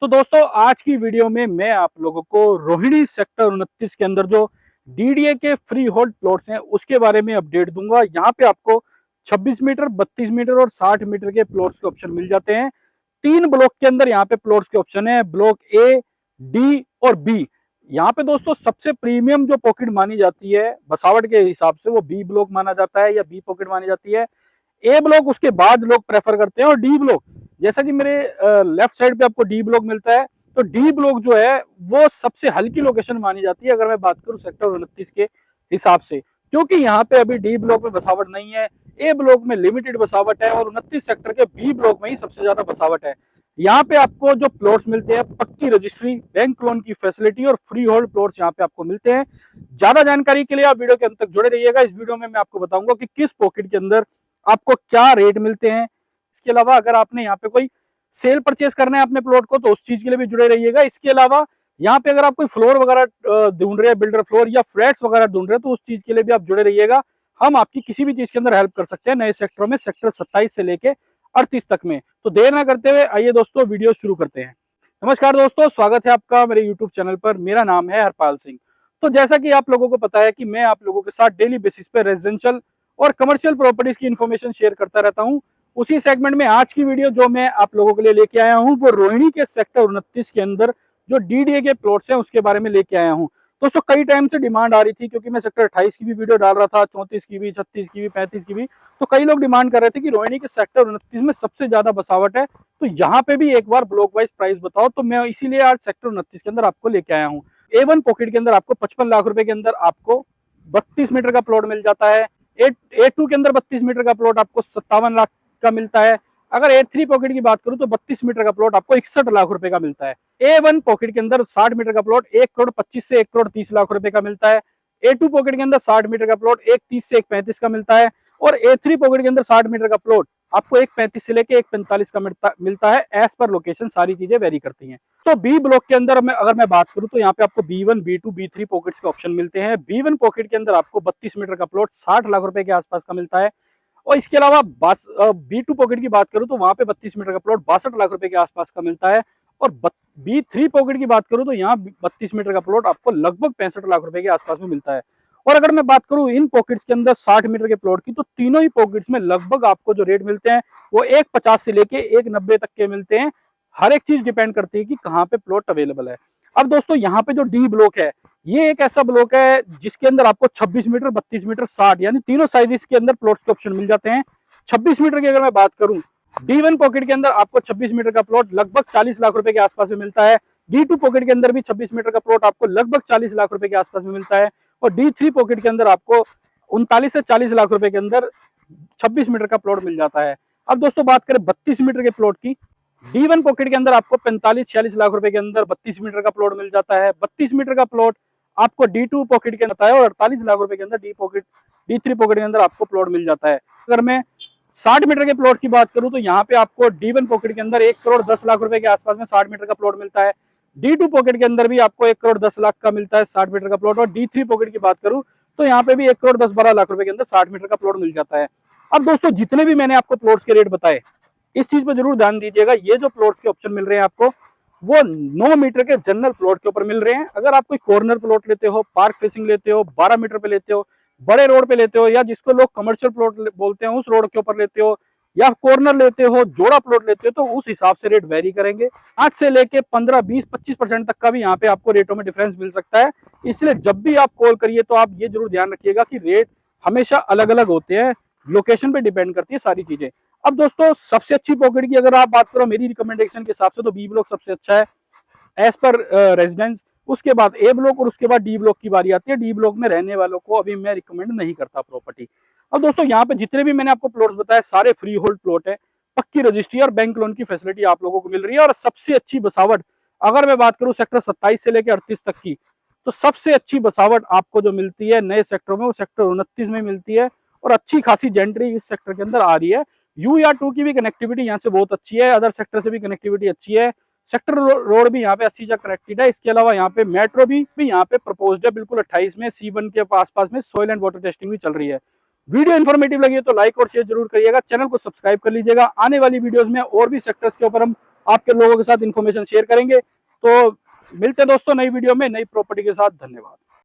तो दोस्तों आज की वीडियो में मैं आप लोगों को रोहिणी सेक्टर 29 के अंदर जो डीडीए के फ्री होल्ड प्लॉट्स हैं उसके बारे में अपडेट दूंगा। यहाँ पे आपको 26 मीटर, 32 मीटर और 60 मीटर के प्लॉट्स के ऑप्शन मिल जाते हैं। 3 ब्लॉक के अंदर यहाँ पे प्लॉट्स के ऑप्शन है, ब्लॉक ए, डी और बी। यहाँ पे दोस्तों सबसे प्रीमियम जो पॉकेट मानी जाती है बसावट के हिसाब से वो बी ब्लॉक माना जाता है या बी पॉकेट मानी जाती है। ए ब्लॉक उसके बाद लोग प्रेफर करते हैं और डी ब्लॉक, जैसा कि मेरे लेफ्ट साइड पे आपको डी ब्लॉक मिलता है, तो डी ब्लॉक जो है वो सबसे हल्की लोकेशन मानी जाती है अगर मैं बात करूं सेक्टर 29 के हिसाब से, क्योंकि यहाँ पे अभी डी ब्लॉक में बसावट नहीं है। ए ब्लॉक में लिमिटेड बसावट है और 29 सेक्टर के बी ब्लॉक में ही सबसे ज्यादा बसावट है। यहाँ पे आपको जो प्लॉट्स मिलते हैं पक्की रजिस्ट्री, बैंक लोन की फैसिलिटी और फ्री होल्ड प्लॉट्स यहाँ पे आपको मिलते हैं। ज्यादा जानकारी के लिए आप वीडियो के अंत तक जुड़े रहिएगा। इस वीडियो में मैं आपको बताऊंगा कि किस पॉकेट के अंदर आपको क्या रेट मिलते हैं। इसके अलावा अगर आपने यहाँ पे कोई सेल परचेस करना है अपने प्लॉट को तो उस चीज के लिए भी जुड़े रहिएगा। इसके अलावा यहाँ पे अगर आप कोई फ्लोर वगैरह ढूंढ रहे हैं, बिल्डर फ्लोर या फ्लैट्स वगैरह ढूंढ रहे हैं, तो उस चीज के लिए भी आप जुड़े रहिएगा। हम आपकी किसी भी चीज के अंदर हेल्प कर सकते हैं नए सेक्टरों में, सेक्टर 27 से लेके 38 तक में। तो देर ना करते हुए आइए दोस्तों वीडियो शुरू करते हैं। नमस्कार दोस्तों, स्वागत है आपका मेरे यूट्यूब चैनल पर। मेरा नाम है हरपाल सिंह। तो जैसा कि आप लोगों को पता है कि मैं आप लोगों के साथ डेली बेसिस पे रेजिडेंशियल और कमर्शियल प्रॉपर्टीज की इन्फॉर्मेशन शेयर करता रहता हूं। उसी सेगमेंट में आज की वीडियो जो मैं आप लोगों के लिए लेके आया हूं वो रोहिणी के सेक्टर 29 के अंदर जो डीडीए के प्लॉट्स हैं उसके बारे में लेके आया हूं। दोस्तों कई टाइम से डिमांड आ रही थी, क्योंकि मैं सेक्टर 28 की भी वीडियो डाल रहा था, 34 की भी, 36 की भी, 35 की भी। तो कई लोग डिमांड कर रहे थे कि रोहिणी के सेक्टर 29 में सबसे ज्यादा बसावट है, तो यहाँ पे भी एक बार ब्लॉक वाइज प्राइस बताओ। तो मैं इसीलिए आज सेक्टर 29 के अंदर आपको लेके आया हूँ। A1 पॉकेट के अंदर आपको 55 लाख रुपए के अंदर आपको 32 मीटर का प्लॉट मिल जाता है। A2 के अंदर 32 मीटर का प्लॉट आपको 57 लाख का मिलता है। अगर A3 पॉकेट की बात करूं तो 32 मीटर का प्लॉट आपको 61 लाख रुपए का मिलता है। A1 पॉकेट के अंदर 60 मीटर का प्लॉट 1 करोड़ 25 से 1 करोड़ 30 लाख रुपए का मिलता है। A2 पॉकेट के अंदर 60 मीटर का प्लॉट 1 30 से 1 35 का मिलता है। और A3 पॉकेट के अंदर 60 मीटर का प्लॉट आपको 1 35 से लेके 1 45 का मिलता है। एज पर लोकेशन सारी चीजें वेरी करती हैं। तो बी ब्लॉक के अंदर अगर मैं बात करूं तो यहाँ पे आपको B1 B2 B3 पॉकेट्स के ऑप्शन मिलते हैं। B1 पॉकेट के अंदर आपको 32 मीटर का प्लॉट 60 लाख रुपए के आसपास का मिलता है। और इसके अलावा B2 पॉकेट की बात करूं तो वहां पे 32 मीटर का प्लॉट 62 लाख रुपए के आसपास का मिलता है। और B3 पॉकेट की बात करूं तो यहाँ 32 मीटर का प्लॉट आपको लगभग 65 लाख रुपए के आसपास में मिलता है। और अगर मैं बात करूं इन पॉकेट्स के अंदर 60 मीटर के प्लॉट की, तो तीनों ही पॉकेट्स में लगभग आपको जो रेट मिलते हैं वो 1 50 से लेके 1 90 तक के मिलते हैं। हर एक चीज डिपेंड करती है कि कहाँ पे प्लॉट अवेलेबल है। अब दोस्तों यहाँ पे जो डी ब्लॉक है, ये एक ऐसा ब्लॉक है जिसके अंदर आपको 26 मीटर, 32 मीटर, 60 यानी तीनों साइजेस के अंदर प्लॉट्स के ऑप्शन मिल जाते हैं। 26 मीटर की अगर मैं बात करूं, D1 पॉकेट के अंदर आपको 26 मीटर का प्लॉट लगभग 40 लाख रुपए के आसपास में मिलता है। D2 पॉकेट के अंदर भी 26 मीटर का प्लॉट आपको लगभग 40 लाख रुपए के आसपास में मिलता है। और D3 पॉकेट के अंदर आपको 39 से 40 लाख रुपए के अंदर 26 मीटर का प्लॉट मिल जाता है। अब दोस्तों बात करें 32 मीटर के प्लॉट की, D1 पॉकेट के अंदर आपको 45-46 लाख रुपए के अंदर 32 मीटर का प्लॉट मिल जाता है। 32 मीटर का प्लॉट आपको D2 पॉकेट के अंदर है और 48 लाख रुपए के अंदर D3 पॉकेट के अंदर आपको प्लॉट मिल जाता है। अगर मैं 60 मीटर के प्लॉट की बात करूं तो यहाँ पे आपको D1 पॉकेट के अंदर 1 करोड़ 10 लाख रुपए के आसपास में 60 मीटर का प्लॉट मिलता है। D2 पॉकेट के अंदर भी आपको 1 करोड़ 10 लाख का मिलता है 60 मीटर का प्लॉट। और D3 पॉकेट की बात करूं तो यहाँ पे भी 1 करोड़ 10-12 लाख रुपए के अंदर 60 मीटर का प्लॉट मिल जाता है। अब दोस्तों जितने भी मैंने आपको प्लॉट्स के रेट बताए, इस चीज पर जरूर ध्यान दीजिएगा। ये जो प्लॉट्स के ऑप्शन मिल रहे हैं आपको, वो 9 मीटर के जनरल प्लॉट के ऊपर मिल रहे हैं। अगर आप कोई कॉर्नर प्लॉट लेते हो, पार्क फेसिंग लेते हो, 12 मीटर पे लेते हो, बड़े रोड पे लेते हो, या जिसको लोग कमर्शियल प्लॉट बोलते हैं उस रोड के ऊपर लेते हो, या कॉर्नर लेते हो, जोड़ा प्लॉट लेते हो, तो उस हिसाब से रेट वेरी करेंगे। 8 से लेके 15, 20, 25% तक का भी यहाँ पे आपको रेटों में डिफरेंस मिल सकता है। इसलिए जब भी आप कॉल करिए तो आप ये जरूर ध्यान रखिएगा कि रेट हमेशा अलग अलग होते हैं, लोकेशन पे डिपेंड करती है सारी चीजें। अब दोस्तों सबसे अच्छी पॉकेट की अगर आप बात करो मेरी रिकमेंडेशन के हिसाब से, तो बी ब्लॉक सबसे अच्छा है एज पर रेजिडेंस। उसके बाद ए ब्लॉक और उसके बाद डी ब्लॉक की बारी आती है। डी ब्लॉक में रहने वालों को अभी मैं रिकमेंड नहीं करता प्रॉपर्टी। अब दोस्तों यहाँ पे जितने भी मैंने आपको प्लॉट्स बताए सारे फ्री होल्ड प्लॉट है, पक्की रजिस्ट्री और बैंक लोन की फैसिलिटी आप लोगों को मिल रही है। और सबसे अच्छी बसावट अगर मैं बात करूं सेक्टर 27 से लेकर 38 तक की, तो सबसे अच्छी बसावट आपको जो मिलती है नए सेक्टरों में वो सेक्टर 29 में मिलती है। और अच्छी खासी जेंट्री इस सेक्टर के अंदर आ रही है। U या 2 की भी कनेक्टिविटी यहाँ से बहुत अच्छी है, अदर सेक्टर से भी कनेक्टिविटी अच्छी है। सेक्टर रोड भी यहाँ पे 80 तक कनेक्टेड है। इसके अलावा यहाँ पे मेट्रो भी यहाँ पे प्रपोज्ड है बिल्कुल 28 में। C1 के आसपास में सॉइल एंड वाटर टेस्टिंग भी चल रही है। वीडियो इन्फॉर्मेटिव लगी है तो लाइक और शेयर जरूर करिएगा, चैनल को सब्सक्राइब कर लीजिएगा। आने वाली वीडियोस में और भी सेक्टर्स के ऊपर हम आपके लोगों के साथ इन्फॉर्मेशन शेयर करेंगे। तो मिलते हैं दोस्तों नई वीडियो में नई प्रॉपर्टी के साथ। धन्यवाद।